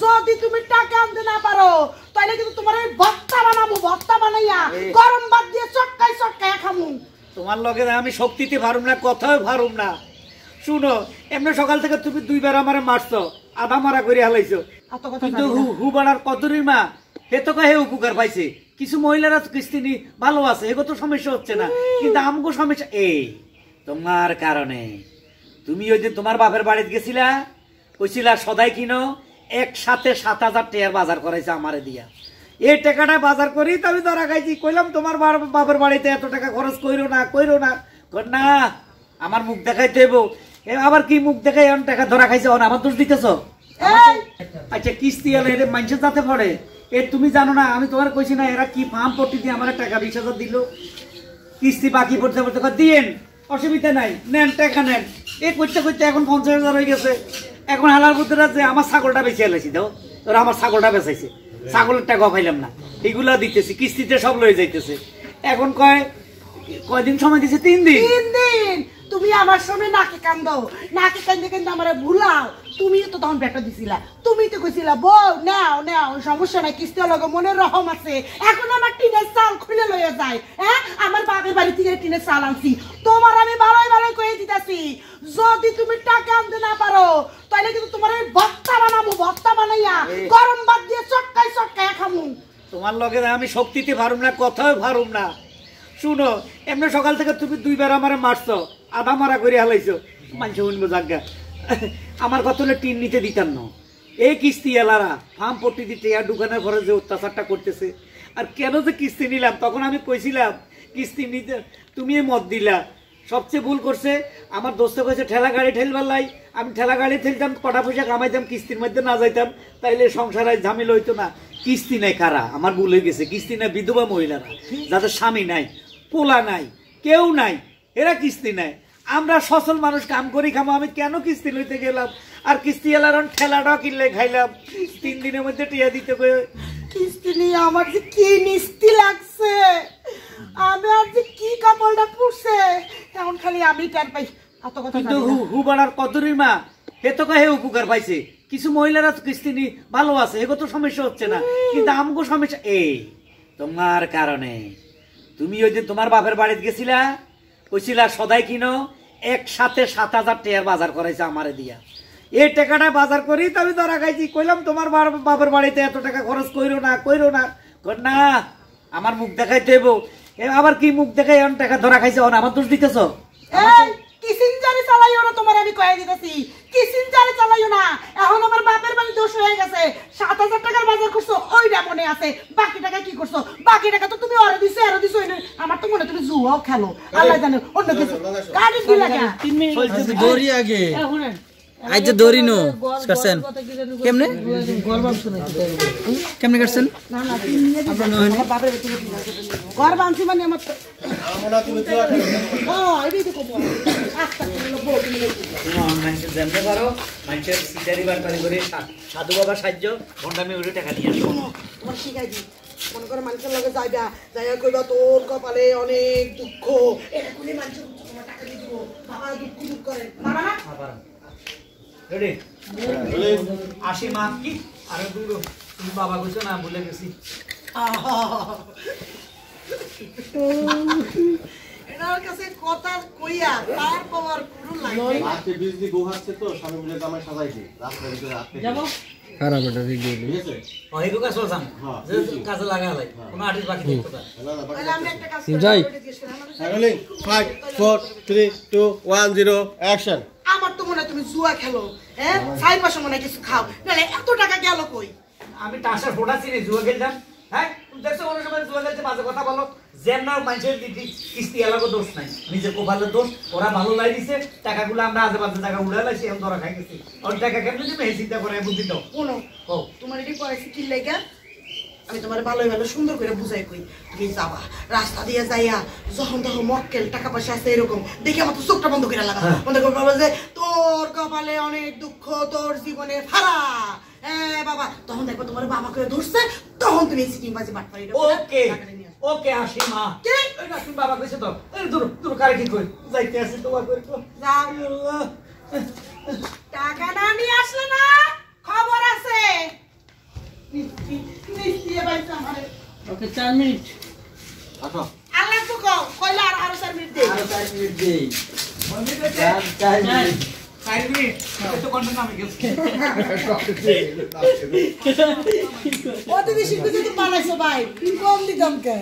যদি তুমি টাকা আনতে না পারো তাহলে কিন্তু তোমার এই ভর্তা বানাবো, ভর্তা বানাইয়া গরম ভাত দিয়ে চটকাই চটকাই খামু। তোমার লগে আমি শক্তিতে পারুম না, কথাও পারুম না। শুনো, এমনি সকাল থেকে তুমি দুইবার আমারে মারছো, আধা মারা করে হালাইছো, কিন্তু হুবাড়ার কদরির মা হে তো হে উপকার পাইছে। কিছু মহিলারা কিস্তি নি ভালো আছে, এগো তো সমস্যা হচ্ছে না, কিন্তু আমগো সমস্যা এই তোমার কারণে। তুমি ওই দিন তোমার বাপের বাড়িতে গেছিলা, কইছিলা সদাই কিনো, একসাথে 7,000 টাকার বাজার করাইছে আমারে দিয়া। এই টাকাটা বাজার করি তো আমি ধরা খাইছি। কইলাম তোমার বাপের বাড়িতে এত টাকা খরচ কইরো না, না আমার মুখ দেখাইতে হইব। আবার কি মুখ দেখাই এমন টাকা ধরা খাইছে, আমার দোষ দিতেছ? আচ্ছা কিস্তি এলে এর মানুষের যাতে পড়ে এ তুমি জানো না? আমি তোমার কইছি না এরা কি ফার্ম পট্টি দিয়ে আমার টাকা 20,000 দিল, কিস্তি বাকি পড়তে পড়তে দিয়েন, অসুবিধা নাই, নেন টাকা নেন। এ করতে করতে এখন 50,000 হয়ে গেছে। এখন হালার বুদ্ধরা যে আমার ছাগলটা বেঁচে এলাইছি, দাও ওরা আমার ছাগলটা বেচাইছে, ছাগলের টাকা পাইলাম না, এগুলা দিতেছি কিস্তিতে সব লয়ে যাইতেছে। এখন কয়দিন সময় দিছে? 3 দিন। 3 দিন তুমি আমার সামনে নাকে কান্দো, নাকে কান্দে কান্দে আমারে ভুলাও। তুমি তো তখন বেটা দিছিলা, তুমি তো কইছিলা বউ নাও নাও সমস্যা নাই, কিস্তি লগে মনে রহম আছে। এখন আমার টিনের চাল খুলে লইয়া যায়। হ্যাঁ, আমার বাপের বাড়ি থেকে টিনের চাল আনছি, তোমার আমি ভালোই ভালোই কয়ে দিতেছি। যদি তুমি টাকা আনতে না পারো তাহলে কিন্তু তোমার এই ভর্তা বানাবো, ভর্তা বানাইয়া গরম ভাত দিয়ে চটকাই চটকাই খামু। তোমার লগে আমি শক্তিতে পারুম না, কথাও পারুম না। শুনো, এমনি সকাল থেকে তুমি দুইবার আমারে মারছো, আধা মারা করে হালাইছো, মানুষ শুনবো জাগা। আমার কত হলে টিন নিতে দিতাম না। এই কিস্তি এলারা ফার্ম পট্টি দিতে আর দোকানের ঘরে যে অত্যাচারটা করতেছে, আর কেন যে কিস্তি নিলাম, তখন আমি কইছিলাম কিস্তি নিতে, তুমি মত দিলা। সবচেয়ে ভুল করছে আমার দোস্ত কইছে ঠেলা গাড়ি ঠেলবার লাই, আমি ঠেলা গাড়ি ঠেলতাম, কটা পয়সা কামাইতাম, কিস্তির মধ্যে না যাইতাম, তাইলে সংসারে ঝামেলা হইতো না। কিস্তি নাই কারা? আমার ভুল হয়ে গেছে। কিস্তি নাই বিধবা মহিলারা, যাদের স্বামী নাই, পোলা নাই, কেউ নাই, এরা কিস্তি নাই। আমরা সচল মানুষ কাম করি খামো, আমি কেন কিস্তি লইতে গেলাম? আর কিস্তি এলার ঠেলাটাও কিনলে খাইলাম, 3 দিনের মধ্যে টিয়া দিতে। কিস্তি নিয়ে আমার যে কি মিষ্টি লাগছে, আমি আর যে কি কাপড়টা পুষছে, এখন খালি আমি টান পাই। কিন্তু হুবাড়ার কদরির মা হে তো হে উপকার পাইছে। কিছু মহিলারা কিস্তি নি ভালো আছে, এগো তো সমস্যা হচ্ছে না, কিন্তু আমগো সমস্যা এই তোমার কারণে। তুমি ওই দিন তোমার বাপের বাড়িতে গেছিলা, কইছিলা সদাই কিনো, একসাথে 7,000 টাকার বাজার করাইছে আমারে দিয়া। এই টাকাটা বাজার করি তো আমি ধরা খাইছি। কইলাম তোমার বাপের বাড়িতে এত টাকা খরচ কইরো না, না আমার মুখ দেখাইতে হইব। আবার কি মুখ দেখাই এমন টাকা ধরা খাইছে, আমার দোষ দিতেছ? কিসিনজারি চালাইও না, তোমার আমি কয়ে দিতেছি, কিসিনজারি চালাইও না। এখন আমার বাপের বাড়ি দোষ হয়ে গেছে, 7,000 টাকার বাজার করছো, ওইটা মনে আছে। বাকি টাকা কি করছো? বাকি টাকা তো তুমি ওরে দিছো, এর দিছো। আমার তো মনে তুমি জুয়াও খেলো, আল্লাহ জানে। অন্য কিছু গাড়ি দিলা কেন? 3 মিনিট দড়ি আগে আজ যে দড়ি নো করছেন কেমনে কেমনে করছেন? না না, 3 মিনিট আমার বাপের বাড়ি থেকে ঘর বানছি মানে আমার আমরা তুমি তো এই তো কম আস্তে করে বউ তুমি মানুষের জানতে পারো, মানুষের সিটারি বারবারি করে সাধু বাবা সাহায্য ভণ্ডামি উড়ে টাকা নিয়ে আসো। তোমার শিখাই দি, মনে করে মানুষের লগে যাইবা, যাইয়া কইবা তোর কপালে অনেক দুঃখ, এটা কোনে মানুষ তোমার টাকা দিয়ে দিব, বাবা দুঃখ করে মারা না বাবা। রেডি আসি মা কি আরে দূর তুমি বাবা কইছো না, ভুলে গেছি। এনার কাছে কথা কইয়া তার পাওয়ার পুরো লাগে। আজকে বিজলি গোহাচ্ছে তো সবাই মিলে জামাই সাজাইছি রাস্তার ভিতরে আপনি যাব খারাপ এটা ভিডিও বুঝেছে? ওইগো কাজ করছাম যে কাজে লাগা লাই কোনো আর্টিস্ট বাকি দেখতে পারে। তাহলে আমি একটা কাজ যাই রোলিং 5 4 3 2 1 0 অ্যাকশন। আমার তো মনে হয় তুমি জুয়া খেলো, হ্যাঁ সাই পাশে মনে হয় কিছু খাও, নাহলে এত টাকা গেল কই? আমি টাসা ফোটা চিনি জুয়া খেলতাম। হ্যাঁ তুমি দেখছো কোনো সময় জুয়া খেলতে বাজে কথা বলো, যেন মানুষের কিস্তি এলাকার দোষ নাই, নিজের কোপালের দোষ। ওরা ভালো লাই দিছে, টাকাগুলো আমরা আজে বাজে টাকা উড়ে লাইছি, এখন ধরা খাই গেছি। ওর টাকা কেমন দিবে এই চিন্তা করে বুদ্ধি দাও। কোনো ও তোমার এটি পয়সা কি লাগা? আমি তোমার ভালোই ভালো সুন্দর করে বুঝাই কই, তুমি যাবা রাস্তা দিয়ে যাইয়া যখন তখন মক্কেল টাকা পয়সা আছে এরকম দেখে আমার তো চোখটা বন্ধ করে লাগা, বন্ধ করে বলবো যে তোর কপালে অনেক দুঃখ, তোর জীবনে ফারা। হ্যাঁ বাবা, তখন দেখবো তোমার বাবা করে ধরছে, তখন তুমি সিটিং বাজি বাট পারি। ওকে ওকে আসি মা। কি ওই না তুমি বাবা কইছে তো, এই দূর দূর কারে কি কই যাইতে আছে তোমার কই তো যাও। টাকা না নিয়ে আসলে না খবর আছে। ওকে 4 মিনিট আসো আল্লাহ তো কও কইলা আরো 4 মিনিট দে আরো 4 মিনিট দেই 4 মিনিট 5 মিনিট তো কন্টেন্ট আমি গেছি অত বেশি কিছু তো বানাইছো ভাই কম দিতাম কে